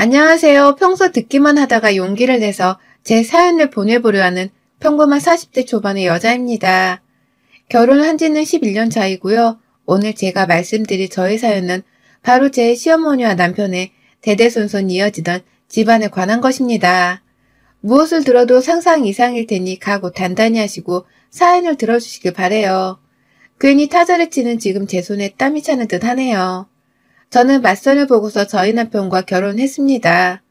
안녕하세요. 평소 듣기만 하다가 용기를 내서 제 사연을 보내보려 하는 평범한 40대 초반의 여자입니다. 결혼한 지는 11년 차이고요. 오늘 제가 말씀드릴 저의 사연은 바로 제 시어머니와 남편의 대대손손 이어지던 집안에 관한 것입니다. 무엇을 들어도 상상 이상일 테니 각오 단단히 하시고 사연을 들어주시길 바래요. 괜히 타자를 치는 지금 제 손에 땀이 차는 듯 하네요. 저는 맞선을 보고서 저희 남편과 결혼했습니다.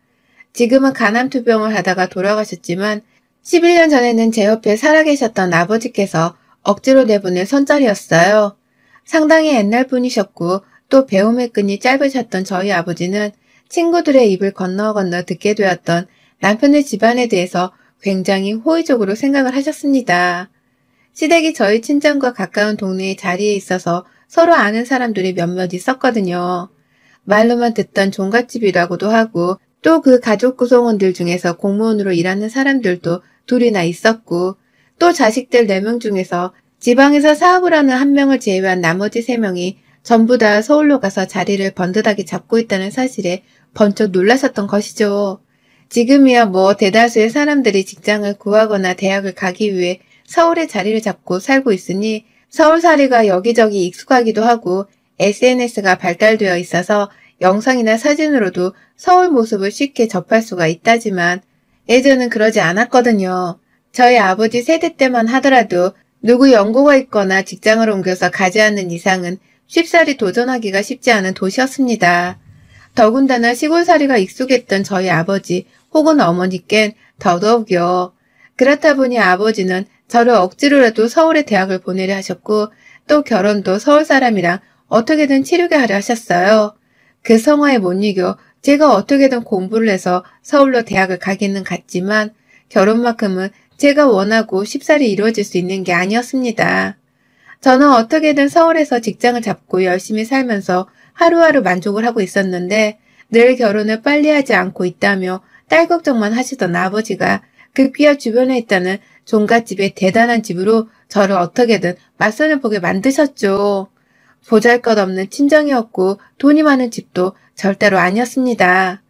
지금은 간암투병을 하다가 돌아가셨지만 11년 전에는 제 옆에 살아계셨던 아버지께서 억지로 내보낸 손자리였어요. 상당히 옛날 분이셨고 또 배움의 끈이 짧으셨던 저희 아버지는 친구들의 입을 건너 듣게 되었던 남편의 집안에 대해서 굉장히 호의적으로 생각을 하셨습니다. 시댁이 저희 친정과 가까운 동네의 자리에 있어서 서로 아는 사람들이 몇몇 있었거든요. 말로만 듣던 종갓집이라고도 하고 또 그 가족 구성원들 중에서 공무원으로 일하는 사람들도 둘이나 있었고 또 자식들 4명 중에서 지방에서 사업을 하는 1명을 제외한 나머지 3명이 전부 다 서울로 가서 자리를 번듯하게 잡고 있다는 사실에 번쩍 놀라셨던 것이죠. 지금이야 뭐 대다수의 사람들이 직장을 구하거나 대학을 가기 위해 서울에 자리를 잡고 살고 있으니 서울살이가 여기저기 익숙하기도 하고 SNS가 발달되어 있어서 영상이나 사진으로도 서울 모습을 쉽게 접할 수가 있다지만 예전은 그러지 않았거든요. 저희 아버지 세대 때만 하더라도 누구 연고가 있거나 직장을 옮겨서 가지 않는 이상은 쉽사리 도전하기가 쉽지 않은 도시였습니다. 더군다나 시골살이가 익숙했던 저희 아버지 혹은 어머니껜 더더욱요. 그렇다 보니 아버지는 저를 억지로라도 서울에 대학을 보내려 하셨고 또 결혼도 서울 사람이랑 어떻게든 치르게 하려 하셨어요. 그 성화에 못 이겨 제가 어떻게든 공부를 해서 서울로 대학을 가기는 갔지만 결혼만큼은 제가 원하고 쉽사리 이루어질 수 있는 게 아니었습니다. 저는 어떻게든 서울에서 직장을 잡고 열심히 살면서 하루하루 만족을 하고 있었는데 늘 결혼을 빨리 하지 않고 있다며 딸 걱정만 하시던 아버지가 급기야 주변에 있다는 종갓집의 대단한 집으로 저를 어떻게든 맞선을 보게 만드셨죠. 보잘것없는 친정이었고 돈이 많은 집도 절대로 아니었습니다.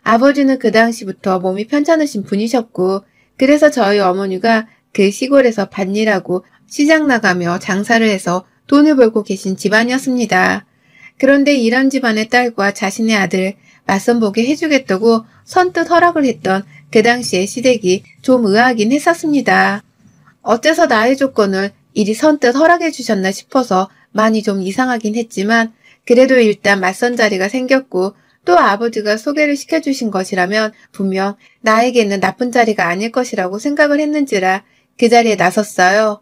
아버지는 그 당시부터 몸이 편찮으신 분이셨고 그래서 저희 어머니가 그 시골에서 밭일하고 시장 나가며 장사를 해서 돈을 벌고 계신 집안이었습니다. 그런데 이런 집안의 딸과 자신의 아들을 맞선 보게 해주겠다고 선뜻 허락을 했던 그 당시의 시댁이 좀 의아하긴 했었습니다. 어째서 나의 조건을 이리 선뜻 허락해 주셨나 싶어서 많이 좀 이상하긴 했지만 그래도 일단 맞선 자리가 생겼고 또 아버지가 소개를 시켜주신 것이라면 분명 나에게는 나쁜 자리가 아닐 것이라고 생각을 했는지라 그 자리에 나섰어요.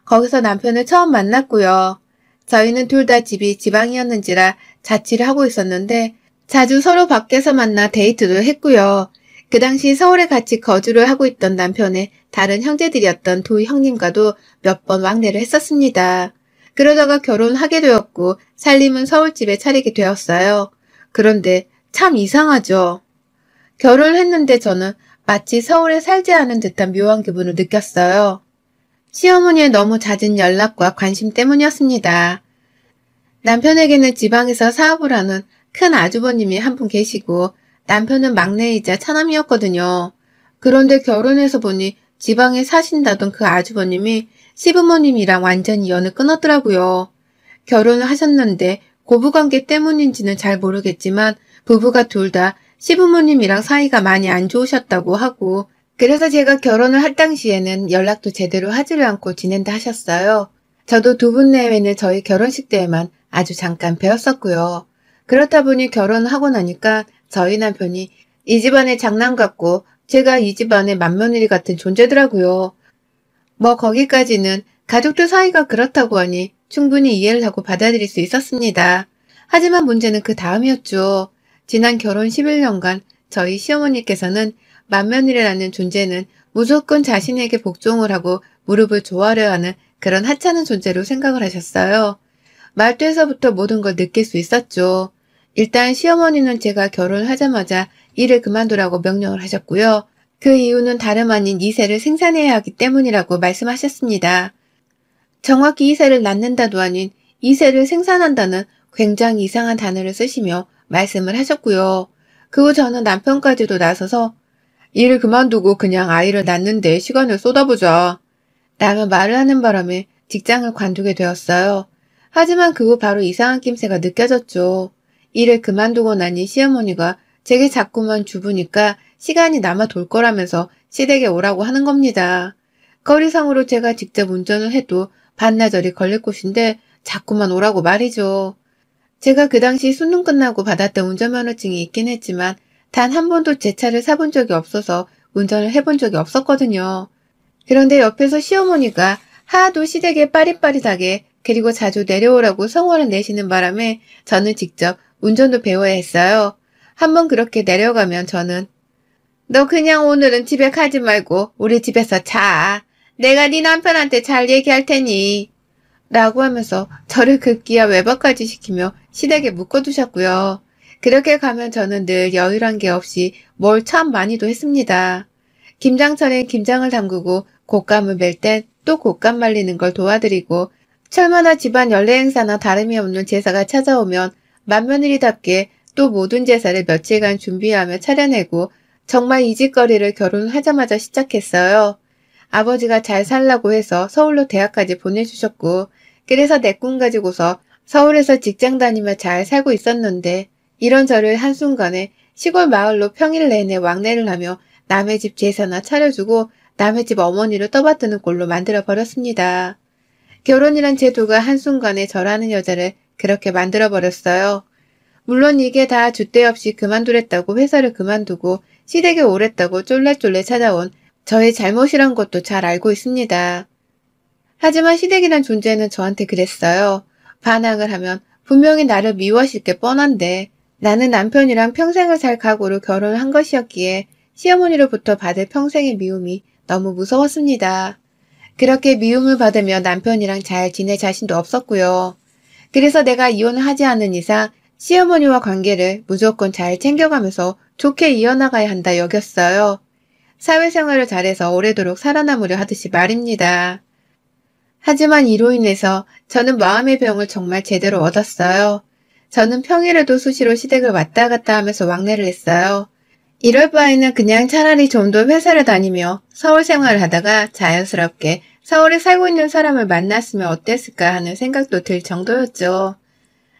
거기서 남편을 처음 만났고요. 저희는 둘 다 집이 지방이었는지라 자취를 하고 있었는데 자주 서로 밖에서 만나 데이트도 했고요. 그 당시 서울에 같이 거주를 하고 있던 남편의 다른 형제들이었던 두 형님과도 몇 번 왕래를 했었습니다. 그러다가 결혼하게 되었고 살림은 서울집에 차리게 되었어요. 그런데 참 이상하죠. 결혼을 했는데 저는 마치 서울에 살지 않은 듯한 묘한 기분을 느꼈어요. 시어머니의 너무 잦은 연락과 관심 때문이었습니다. 남편에게는 지방에서 사업을 하는 큰 아주버님이 한 분 계시고 남편은 막내이자 차남이었거든요. 그런데 결혼해서 보니 지방에 사신다던 그 아주버님이 시부모님이랑 완전히 연을 끊었더라고요. 결혼을 하셨는데 고부관계 때문인지는 잘 모르겠지만 부부가 둘 다 시부모님이랑 사이가 많이 안 좋으셨다고 하고 그래서 제가 결혼을 할 당시에는 연락도 제대로 하지를 않고 지낸다 하셨어요. 저도 두 분 내외는 저희 결혼식 때에만 아주 잠깐 뵈었었고요. 그렇다 보니 결혼을 하고 나니까 저희 남편이 이 집안의 장남 같고 제가 이 집안의 맏며느리 같은 존재더라고요. 뭐 거기까지는 가족들 사이가 그렇다고 하니 충분히 이해를 하고 받아들일 수 있었습니다. 하지만 문제는 그 다음이었죠. 지난 결혼 11년간 저희 시어머니께서는 맏며느리라는 존재는 무조건 자신에게 복종을 하고 무릎을 조아려 하는 그런 하찮은 존재로 생각을 하셨어요. 말투에서부터 모든 걸 느낄 수 있었죠. 일단 시어머니는 제가 결혼을 하자마자 일을 그만두라고 명령을 하셨고요. 그 이유는 다름 아닌 2세를 생산해야 하기 때문이라고 말씀하셨습니다. 정확히 2세를 낳는다도 아닌 2세를 생산한다는 굉장히 이상한 단어를 쓰시며 말씀을 하셨고요. 그 후 저는 남편까지도 나서서 일을 그만두고 그냥 아이를 낳는데 시간을 쏟아보자 라며 말을 하는 바람에 직장을 관두게 되었어요. 하지만 그 후 바로 이상한 낌새가 느껴졌죠. 일을 그만두고 나니 시어머니가 제게 자꾸만 주부니까 시간이 남아 돌 거라면서 시댁에 오라고 하는 겁니다. 거리상으로 제가 직접 운전을 해도 반나절이 걸릴 곳인데 자꾸만 오라고 말이죠. 제가 그 당시 수능 끝나고 받았던 운전면허증이 있긴 했지만 단 한 번도 제 차를 사본 적이 없어서 운전을 해본 적이 없었거든요. 그런데 옆에서 시어머니가 하도 시댁에 빠릿빠릿하게 그리고 자주 내려오라고 성화를 내시는 바람에 저는 직접 운전도 배워야 했어요. 한번 그렇게 내려가면 저는 너 그냥 오늘은 집에 가지 말고 우리 집에서 자. 내가 네 남편한테 잘 얘기할 테니. 라고 하면서 저를 급기야 외박까지 시키며 시댁에 묶어두셨고요. 그렇게 가면 저는 늘 여유란 게 없이 뭘 참 많이도 했습니다. 김장철엔 김장을 담그고 곶감을 멜 땐 또 곶감 말리는 걸 도와드리고 철마다 집안 연례 행사나 다름이 없는 제사가 찾아오면 맏며느리답게 또 모든 제사를 며칠간 준비하며 차려내고 정말 이 짓거리를 결혼하자마자 시작했어요. 아버지가 잘 살라고 해서 서울로 대학까지 보내주셨고 그래서 내 꿈 가지고서 서울에서 직장 다니며 잘 살고 있었는데 이런 저를 한순간에 시골 마을로 평일 내내 왕래를 하며 남의 집 제사나 차려주고 남의 집 어머니를 떠받드는 꼴로 만들어버렸습니다. 결혼이란 제도가 한순간에 저라는 여자를 그렇게 만들어버렸어요. 물론 이게 다 줏대 없이 그만두랬다고 회사를 그만두고 시댁에 오랬다고 쫄래쫄래 찾아온 저의 잘못이란 것도 잘 알고 있습니다. 하지만 시댁이란 존재는 저한테 그랬어요. 반항을 하면 분명히 나를 미워하실 게 뻔한데 나는 남편이랑 평생을 살 각오로 결혼을 한 것이었기에 시어머니로부터 받을 평생의 미움이 너무 무서웠습니다. 그렇게 미움을 받으며 남편이랑 잘 지낼 자신도 없었고요. 그래서 내가 이혼을 하지 않는 이상 시어머니와 관계를 무조건 잘 챙겨가면서 좋게 이어나가야 한다 여겼어요. 사회생활을 잘해서 오래도록 살아남으려 하듯이 말입니다. 하지만 이로 인해서 저는 마음의 병을 정말 제대로 얻었어요. 저는 평일에도 수시로 시댁을 왔다 갔다 하면서 왕래를 했어요. 이럴 바에는 그냥 차라리 좀 더 회사를 다니며 서울 생활을 하다가 자연스럽게 서울에 살고 있는 사람을 만났으면 어땠을까 하는 생각도 들 정도였죠.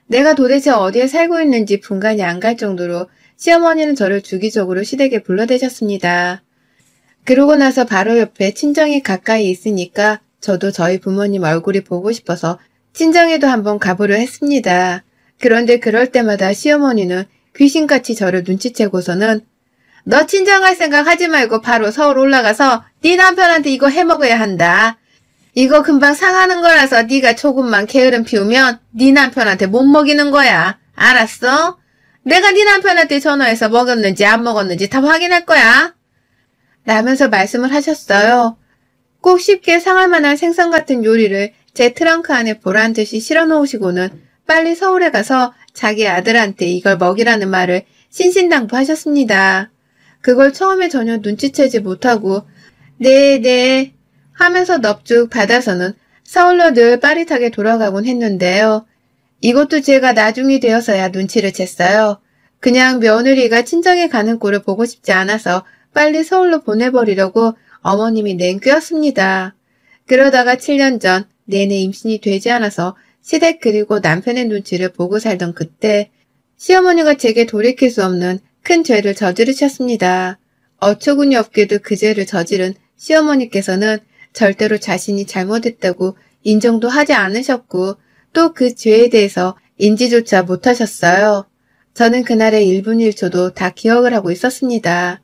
내가 도대체 어디에 살고 있는지 분간이 안 갈 정도로 시어머니는 저를 주기적으로 시댁에 불러대셨습니다. 그러고 나서 바로 옆에 친정이 가까이 있으니까 저도 저희 부모님 얼굴이 보고 싶어서 친정에도 한번 가보려 했습니다. 그런데 그럴 때마다 시어머니는 귀신같이 저를 눈치채고서는 너 친정갈 생각 하지 말고 바로 서울 올라가서 네 남편한테 이거 해먹어야 한다. 이거 금방 상하는 거라서 네가 조금만 게으름 피우면 네 남편한테 못 먹이는 거야. 알았어? 내가 네 남편한테 전화해서 먹었는지 안 먹었는지 다 확인할 거야. 라면서 말씀을 하셨어요. 꼭 쉽게 상할 만한 생선 같은 요리를 제 트렁크 안에 보란 듯이 실어 놓으시고는 빨리 서울에 가서 자기 아들한테 이걸 먹이라는 말을 신신당부하셨습니다. 그걸 처음에 전혀 눈치채지 못하고 네 하면서 넙죽 받아서는 서울로 늘 빠릿하게 돌아가곤 했는데요. 이것도 제가 나중이 되어서야 눈치를 챘어요. 그냥 며느리가 친정에 가는 꼴을 보고 싶지 않아서 빨리 서울로 보내버리려고 어머님이 냉꾀였습니다. 그러다가 7년 전 내내 임신이 되지 않아서 시댁 그리고 남편의 눈치를 보고 살던 그때 시어머니가 제게 돌이킬 수 없는 큰 죄를 저지르셨습니다. 어처구니 없게도 그 죄를 저지른 시어머니께서는 절대로 자신이 잘못했다고 인정도 하지 않으셨고 또 그 죄에 대해서 인지조차 못하셨어요. 저는 그날의 1분 1초도 다 기억을 하고 있었습니다.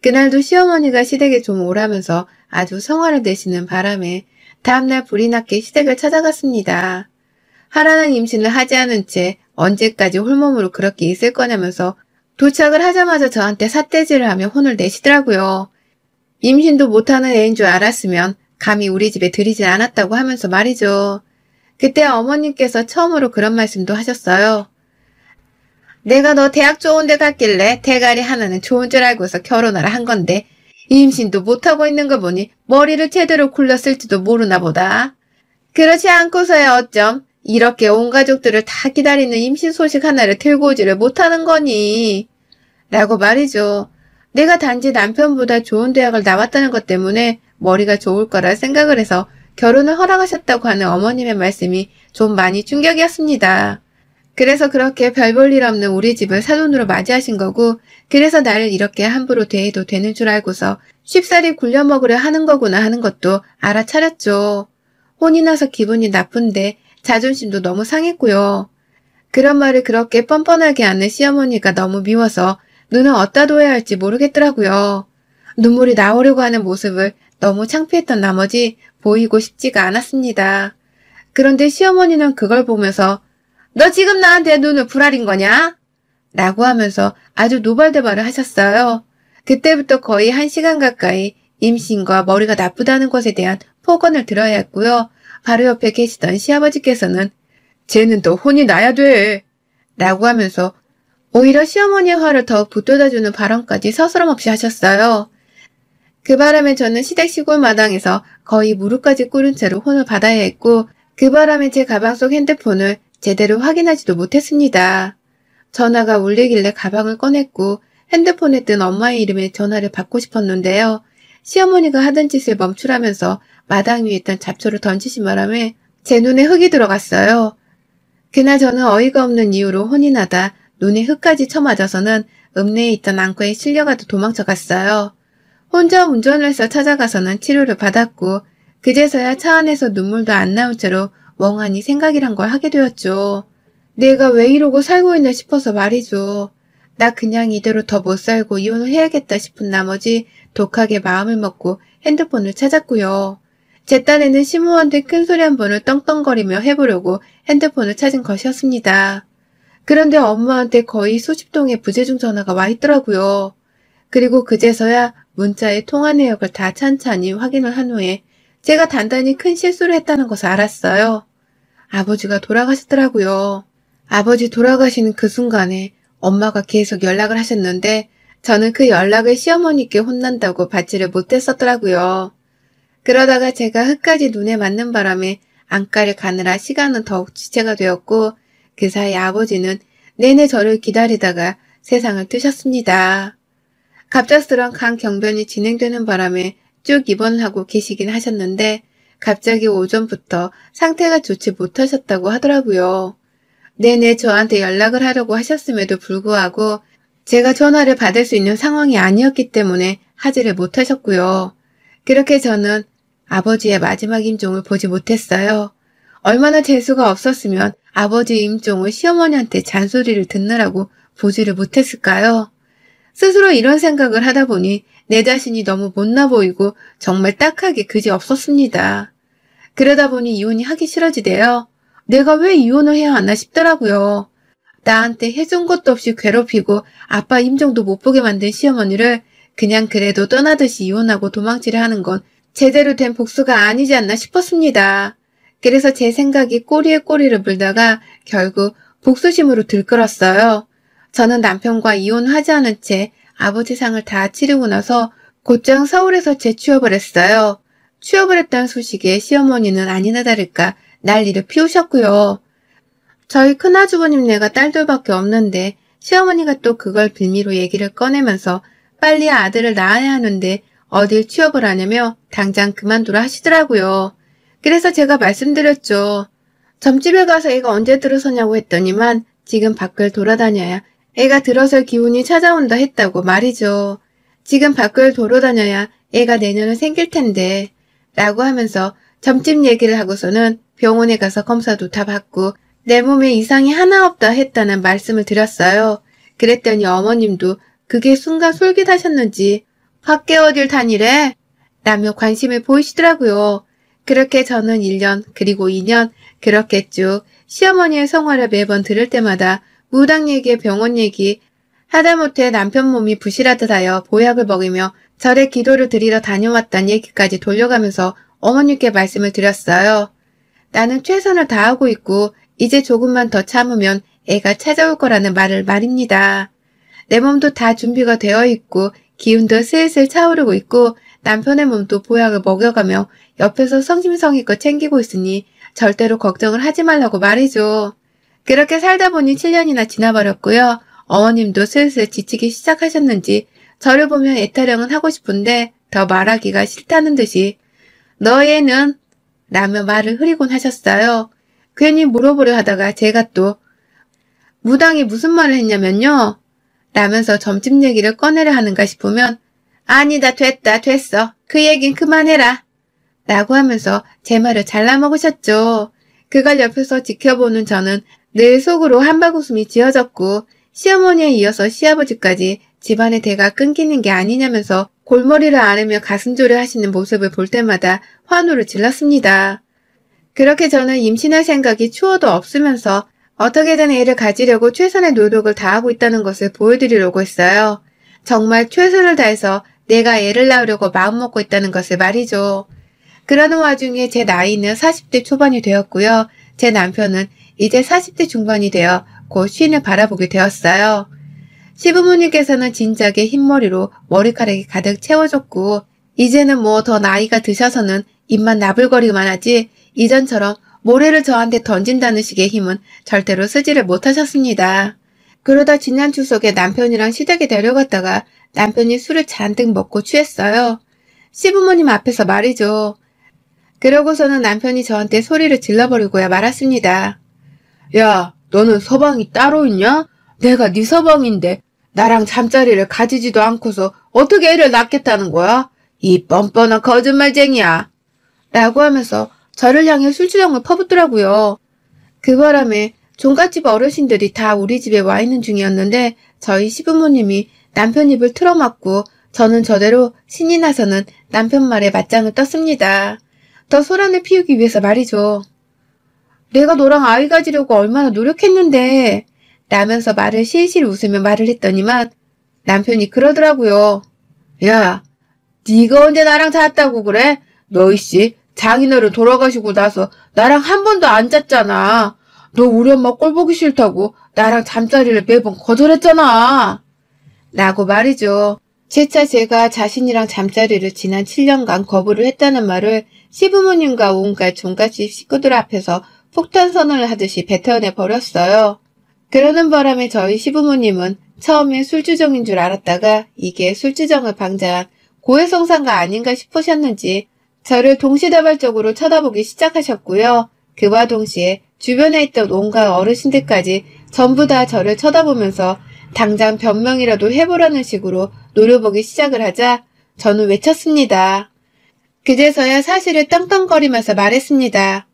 그날도 시어머니가 시댁에 좀 오라면서 아주 성화를 내시는 바람에 다음날 불이 났게 시댁을 찾아갔습니다. 하라는 임신을 하지 않은 채 언제까지 홀몸으로 그렇게 있을 거냐면서 도착을 하자마자 저한테 삿대질을 하며 혼을 내시더라고요. 임신도 못하는 애인 줄 알았으면 감히 우리 집에 들이질 않았다고 하면서 말이죠. 그때 어머님께서 처음으로 그런 말씀도 하셨어요. 내가 너 대학 좋은 데 갔길래 대가리 하나는 좋은 줄 알고서 결혼하라 한 건데 임신도 못하고 있는 거 보니 머리를 제대로 굴렸을지도 모르나 보다. 그렇지 않고서야 어쩜 이렇게 온 가족들을 다 기다리는 임신 소식 하나를 들고 오지를 못하는 거니. 라고 말이죠. 내가 단지 남편보다 좋은 대학을 나왔다는 것 때문에 머리가 좋을 거라 생각을 해서 결혼을 허락하셨다고 하는 어머님의 말씀이 좀 많이 충격이었습니다. 그래서 그렇게 별 볼 일 없는 우리 집을 사돈으로 맞이하신 거고, 그래서 나를 이렇게 함부로 대해도 되는 줄 알고서 쉽사리 굴려먹으려 하는 거구나 하는 것도 알아차렸죠. 혼이 나서 기분이 나쁜데 자존심도 너무 상했고요. 그런 말을 그렇게 뻔뻔하게 하는 시어머니가 너무 미워서 눈을 어디다 둬야 할지 모르겠더라고요. 눈물이 나오려고 하는 모습을 너무 창피했던 나머지 보이고 싶지가 않았습니다. 그런데 시어머니는 그걸 보면서 너 지금 나한테 눈을 부라린 거냐? 라고 하면서 아주 노발대발을 하셨어요. 그때부터 거의 1시간 가까이 임신과 머리가 나쁘다는 것에 대한 폭언을 들어야 했고요. 바로 옆에 계시던 시아버지께서는 쟤는 또 혼이 나야 돼! 라고 하면서 오히려 시어머니의 화를 더욱 붙돋아주는 발언까지 서스럼없이 하셨어요. 그 바람에 저는 시댁 시골 마당에서 거의 무릎까지 꿇은 채로 혼을 받아야 했고, 그 바람에 제 가방 속 핸드폰을 제대로 확인하지도 못했습니다. 전화가 울리길래 가방을 꺼냈고 핸드폰에 뜬 엄마의 이름에 전화를 받고 싶었는데요. 시어머니가 하던 짓을 멈추라면서 마당 위에 있던 잡초를 던지신 바람에 제 눈에 흙이 들어갔어요. 그날 저는 어이가 없는 이유로 혼이 나다 눈에 흙까지 쳐맞아서는 읍내에 있던 안과에 실려가도 도망쳐 갔어요. 혼자 운전을 해서 찾아가서는 치료를 받았고 그제서야 차 안에서 눈물도 안 나온 채로 멍하니 생각이란 걸 하게 되었죠. 내가 왜 이러고 살고 있나 싶어서 말이죠. 나 그냥 이대로 더 못 살고 이혼을 해야겠다 싶은 나머지 독하게 마음을 먹고 핸드폰을 찾았고요. 제 딴에는 시모한테 큰소리 한 번을 떵떵거리며 해보려고 핸드폰을 찾은 것이었습니다. 그런데 엄마한테 거의 수십 통의 부재중 전화가 와 있더라고요. 그리고 그제서야 문자의 통화 내역을 다 찬찬히 확인을 한 후에 제가 단단히 큰 실수를 했다는 것을 알았어요. 아버지가 돌아가셨더라고요. 아버지 돌아가시는 그 순간에 엄마가 계속 연락을 하셨는데 저는 그 연락을 시어머니께 혼난다고 받지를 못했었더라고요. 그러다가 제가 흙까지 눈에 맞는 바람에 안과를 가느라 시간은 더욱 지체가 되었고 그 사이 아버지는 내내 저를 기다리다가 세상을 뜨셨습니다. 갑작스런 간경변이 진행되는 바람에 쭉 입원을 하고 계시긴 하셨는데 갑자기 오전부터 상태가 좋지 못하셨다고 하더라고요. 내내 저한테 연락을 하려고 하셨음에도 불구하고 제가 전화를 받을 수 있는 상황이 아니었기 때문에 하지를 못하셨고요. 그렇게 저는 아버지의 마지막 임종을 보지 못했어요. 얼마나 재수가 없었으면 아버지 임종을 시어머니한테 잔소리를 듣느라고 보지를 못했을까요? 스스로 이런 생각을 하다 보니 내 자신이 너무 못나 보이고 정말 딱하게 그지 없었습니다. 그러다 보니 이혼이 하기 싫어지대요. 내가 왜 이혼을 해야 하나 싶더라고요. 나한테 해준 것도 없이 괴롭히고 아빠 임종도 못 보게 만든 시어머니를 그냥 그래도 떠나듯이 이혼하고 도망치려 하는 건 제대로 된 복수가 아니지 않나 싶었습니다. 그래서 제 생각이 꼬리에 꼬리를 물다가 결국 복수심으로 들끓었어요. 저는 남편과 이혼하지 않은 채 아버지 상을 다 치르고 나서 곧장 서울에서 재취업을 했어요. 취업을 했다는 소식에 시어머니는 아니나 다를까 난리를 피우셨고요. 저희 큰아주버님네가 딸들밖에 없는데 시어머니가 또 그걸 빌미로 얘기를 꺼내면서 빨리 아들을 낳아야 하는데 어딜 취업을 하냐며 당장 그만두라 하시더라고요. 그래서 제가 말씀드렸죠. 점집에 가서 애가 언제 들어서냐고 했더니만 지금 밖을 돌아다녀야 애가 들어설 기운이 찾아온다 했다고 말이죠. 지금 밖을 돌아다녀야 애가 내년에 생길 텐데 라고 하면서 점집 얘기를 하고서는 병원에 가서 검사도 다 받고 내 몸에 이상이 하나 없다 했다는 말씀을 드렸어요. 그랬더니 어머님도 그게 순간 솔깃하셨는지 밖에 어딜 다니래? 라며 관심을 보이시더라고요. 그렇게 저는 1년 그리고 2년 그렇게 쭉 시어머니의 성화를 매번 들을 때마다 무당 얘기, 병원 얘기, 하다못해 남편 몸이 부실하듯 하여 보약을 먹이며 절에 기도를 드리러 다녀왔단 얘기까지 돌려가면서 어머님께 말씀을 드렸어요. 나는 최선을 다하고 있고 이제 조금만 더 참으면 애가 찾아올 거라는 말을 말입니다. 내 몸도 다 준비가 되어 있고 기운도 슬슬 차오르고 있고 남편의 몸도 보약을 먹여가며 옆에서 성심성의껏 챙기고 있으니 절대로 걱정을 하지 말라고 말이죠. 그렇게 살다 보니 7년이나 지나버렸고요. 어머님도 슬슬 지치기 시작하셨는지 저를 보면 애타령은 하고 싶은데 더 말하기가 싫다는 듯이 너 애는 라며 말을 흐리곤 하셨어요. 괜히 물어보려 하다가 제가 또 무당이 무슨 말을 했냐면요. 라면서 점집 얘기를 꺼내려 하는가 싶으면 아니다 됐어. 그 얘긴 그만해라. 라고 하면서 제 말을 잘라먹으셨죠. 그걸 옆에서 지켜보는 저는 늘 속으로 한바구음이 지어졌고 시어머니에 이어서 시아버지까지 집안의 대가 끊기는 게 아니냐면서 골머리를 앓으며 가슴조려 하시는 모습을 볼 때마다 환호를 질렀습니다. 그렇게 저는 임신할 생각이 추워도 없으면서 어떻게든 애를 가지려고 최선의 노력을 다하고 있다는 것을 보여드리려고 했어요. 정말 최선을 다해서 내가 애를 낳으려고 마음먹고 있다는 것을 말이죠. 그러는 와중에 제 나이는 40대 초반이 되었고요. 제 남편은 이제 40대 중반이 되어 곧 쉰을 바라보게 되었어요. 시부모님께서는 진작에 흰머리로 머리카락이 가득 채워졌고 이제는 뭐 더 나이가 드셔서는 입만 나불거리기만 하지 이전처럼 모래를 저한테 던진다는 식의 힘은 절대로 쓰지를 못하셨습니다. 그러다 지난 추석에 남편이랑 시댁에 내려갔다가 남편이 술을 잔뜩 먹고 취했어요. 시부모님 앞에서 말이죠. 그러고서는 남편이 저한테 소리를 질러버리고야 말았습니다. 야, 너는 서방이 따로 있냐? 내가 네 서방인데 나랑 잠자리를 가지지도 않고서 어떻게 애를 낳겠다는 거야? 이 뻔뻔한 거짓말쟁이야. 라고 하면서 저를 향해 술주정을 퍼붓더라고요. 그 바람에 종갓집 어르신들이 다 우리 집에 와 있는 중이었는데 저희 시부모님이 남편 입을 틀어막고 저는 저대로 신이 나서는 남편 말에 맞짱을 떴습니다. 더 소란을 피우기 위해서 말이죠. 내가 너랑 아이 가지려고 얼마나 노력했는데 라면서 말을 실실 웃으며 말을 했더니만 남편이 그러더라고요. 야, 네가 언제 나랑 잤다고 그래? 너 이씨 장인어른 돌아가시고 나서 나랑 한 번도 안 잤잖아. 너 우리 엄마 꼴 보기 싫다고 나랑 잠자리를 매번 거절했잖아. 라고 말이죠. 재차 제가 자신이랑 잠자리를 지난 7년간 거부를 했다는 말을 시부모님과 온갖 종갓집 식구들 앞에서 폭탄 선언을 하듯이 뱉어내 버렸어요. 그러는 바람에 저희 시부모님은 처음에 술주정인 줄 알았다가 이게 술주정을 방자한 고해성사가 아닌가 싶으셨는지 저를 동시다발적으로 쳐다보기 시작하셨고요. 그와 동시에 주변에 있던 온갖 어르신들까지 전부 다 저를 쳐다보면서 당장 변명이라도 해보라는 식으로 노려보기 시작을 하자 저는 외쳤습니다. 그제서야 사실을 떵떵거리면서 말했습니다.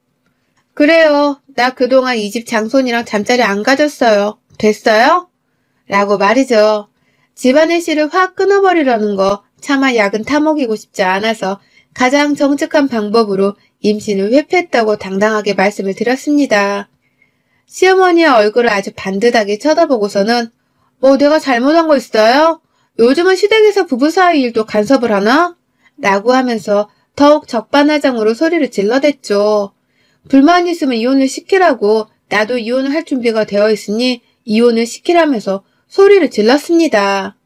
그래요. 나 그동안 이 집 장손이랑 잠자리 안 가졌어요. 됐어요? 라고 말이죠. 집안의 씨를 확 끊어버리려는 거 차마 약은 타먹이고 싶지 않아서 가장 정직한 방법으로 임신을 회피했다고 당당하게 말씀을 드렸습니다. 시어머니의 얼굴을 아주 반듯하게 쳐다보고서는 뭐 내가 잘못한 거 있어요? 요즘은 시댁에서 부부 사이 일도 간섭을 하나? 라고 하면서 더욱 적반하장으로 소리를 질러댔죠. 불만 있으면 이혼을 시키라고 나도 이혼을 할 준비가 되어 있으니 이혼을 시키라면서 소리를 질렀습니다.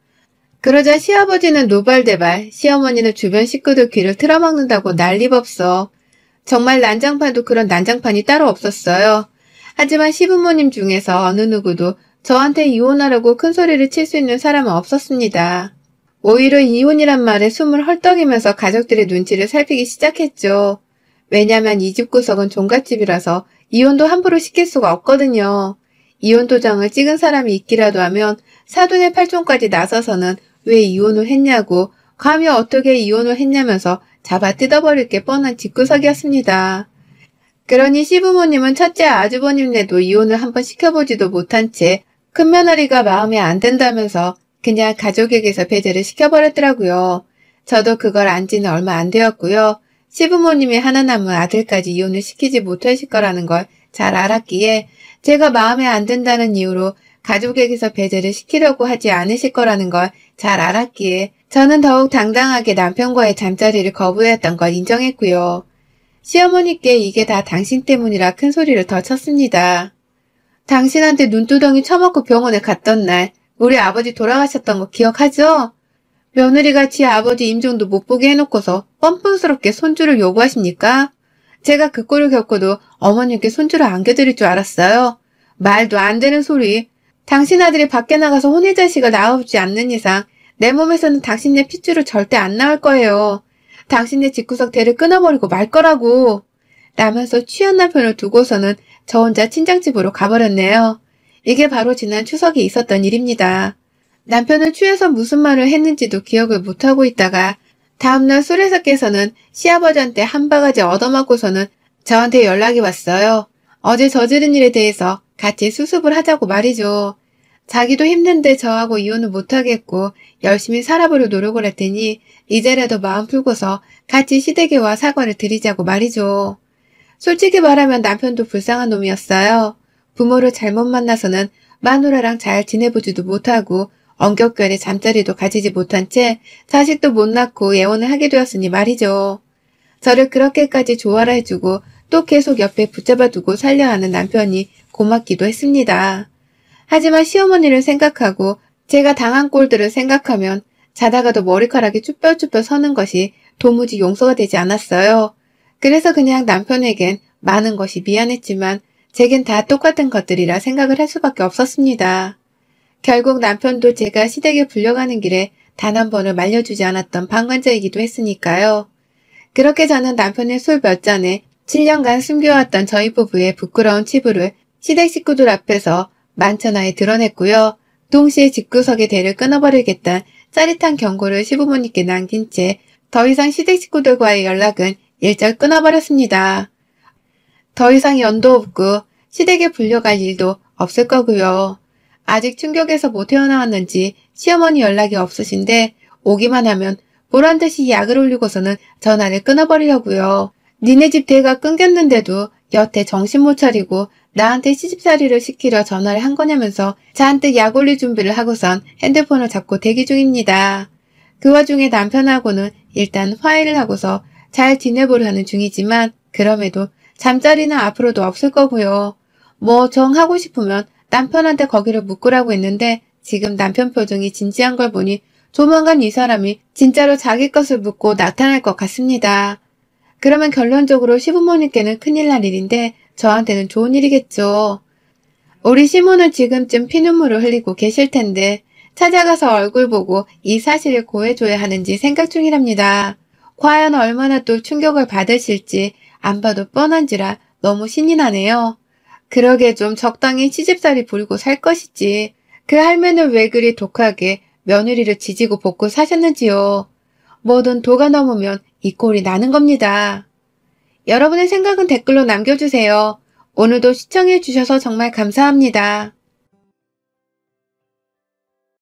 그러자 시아버지는 노발대발, 시어머니는 주변 식구들 귀를 틀어막는다고 난리법석. 정말 난장판도 그런 난장판이 따로 없었어요. 하지만 시부모님 중에서 어느 누구도 저한테 이혼하라고 큰 소리를 칠 수 있는 사람은 없었습니다. 오히려 이혼이란 말에 숨을 헐떡이면서 가족들의 눈치를 살피기 시작했죠. 왜냐면 이 집 구석은 종갓집이라서 이혼도 함부로 시킬 수가 없거든요. 이혼 도장을 찍은 사람이 있기라도 하면 사돈의 팔촌까지 나서서는 왜 이혼을 했냐고 감히 어떻게 이혼을 했냐면서 잡아 뜯어버릴 게 뻔한 집구석이었습니다. 그러니 시부모님은 첫째 아주버님네도 이혼을 한번 시켜보지도 못한 채 큰며느리가 마음에 안 든다면서 그냥 가족에게서 배제를 시켜버렸더라고요. 저도 그걸 안 지는 얼마 안 되었고요. 시부모님이 하나 남은 아들까지 이혼을 시키지 못하실 거라는 걸 잘 알았기에 제가 마음에 안 든다는 이유로 가족에게서 배제를 시키려고 하지 않으실 거라는 걸 잘 알았기에 저는 더욱 당당하게 남편과의 잠자리를 거부했던 걸 인정했고요. 시어머니께 이게 다 당신 때문이라 큰 소리를 더 쳤습니다. 당신한테 눈두덩이 쳐먹고 병원에 갔던 날 우리 아버지 돌아가셨던 거 기억하죠? 며느리가 지 아버지 임종도 못 보게 해놓고서 뻔뻔스럽게 손주를 요구하십니까? 제가 그 꼴을 겪고도 어머님께 손주를 안겨드릴 줄 알았어요. 말도 안 되는 소리. 당신 아들이 밖에 나가서 혼의 자식을 낳아오지 않는 이상 내 몸에서는 당신네 핏줄은 절대 안 나올 거예요. 당신네 집구석 대를 끊어버리고 말 거라고. 라면서 취한 남편을 두고서는 저 혼자 친정집으로 가버렸네요. 이게 바로 지난 추석에 있었던 일입니다. 남편은 취해서 무슨 말을 했는지도 기억을 못하고 있다가 다음날 술에서 깨서는 시아버지한테 한 바가지 얻어맞고서는 저한테 연락이 왔어요. 어제 저지른 일에 대해서 같이 수습을 하자고 말이죠. 자기도 힘든데 저하고 이혼을 못하겠고 열심히 살아보려 노력을 했더니 이제라도 마음 풀고서 같이 시댁에 와 사과를 드리자고 말이죠. 솔직히 말하면 남편도 불쌍한 놈이었어요. 부모를 잘못 만나서는 마누라랑 잘 지내보지도 못하고 엄격결에 잠자리도 가지지 못한 채 자식도 못 낳고 예혼을 하게 되었으니 말이죠. 저를 그렇게까지 좋아라 해주고 또 계속 옆에 붙잡아두고 살려 하는 남편이 고맙기도 했습니다. 하지만 시어머니를 생각하고 제가 당한 꼴들을 생각하면 자다가도 머리카락이 쭈뼛쭈뼛 서는 것이 도무지 용서가 되지 않았어요. 그래서 그냥 남편에겐 많은 것이 미안했지만 제겐 다 똑같은 것들이라 생각을 할 수밖에 없었습니다. 결국 남편도 제가 시댁에 불려가는 길에 단 한 번을 말려주지 않았던 방관자이기도 했으니까요. 그렇게 저는 남편의 술 몇 잔에 7년간 숨겨왔던 저희 부부의 부끄러운 치부를 시댁 식구들 앞에서 만천하에 드러냈고요. 동시에 집구석의 대를 끊어버리겠다는 짜릿한 경고를 시부모님께 남긴 채 더 이상 시댁 식구들과의 연락은 일절 끊어버렸습니다. 더 이상 연도 없고 시댁에 불려갈 일도 없을 거고요. 아직 충격에서 못 태어나왔는지 시어머니 연락이 없으신데 오기만 하면 보란듯이 약을 올리고서는 전화를 끊어버리려고요. 니네 집 대가 끊겼는데도 여태 정신 못 차리고 나한테 시집살이를 시키려 전화를 한 거냐면서 잔뜩 약 올릴 준비를 하고선 핸드폰을 잡고 대기 중입니다. 그 와중에 남편하고는 일단 화해를 하고서 잘 지내보려 하는 중이지만 그럼에도 잠자리는 앞으로도 없을 거고요. 뭐 정하고 싶으면 남편한테 거기를 묶으라고 했는데 지금 남편 표정이 진지한 걸 보니 조만간 이 사람이 진짜로 자기 것을 묻고 나타날 것 같습니다. 그러면 결론적으로 시부모님께는 큰일 날 일인데 저한테는 좋은 일이겠죠. 우리 시모는 지금쯤 피눈물을 흘리고 계실 텐데 찾아가서 얼굴 보고 이 사실을 고해줘야 하는지 생각 중이랍니다. 과연 얼마나 또 충격을 받으실지 안 봐도 뻔한지라 너무 신이 나네요. 그러게 좀 적당히 시집살이 부리고 살 것이지. 그 할매는 왜 그리 독하게 며느리를 지지고 볶고 사셨는지요. 뭐든 도가 넘으면 이 꼴이 나는 겁니다. 여러분의 생각은 댓글로 남겨주세요. 오늘도 시청해주셔서 정말 감사합니다.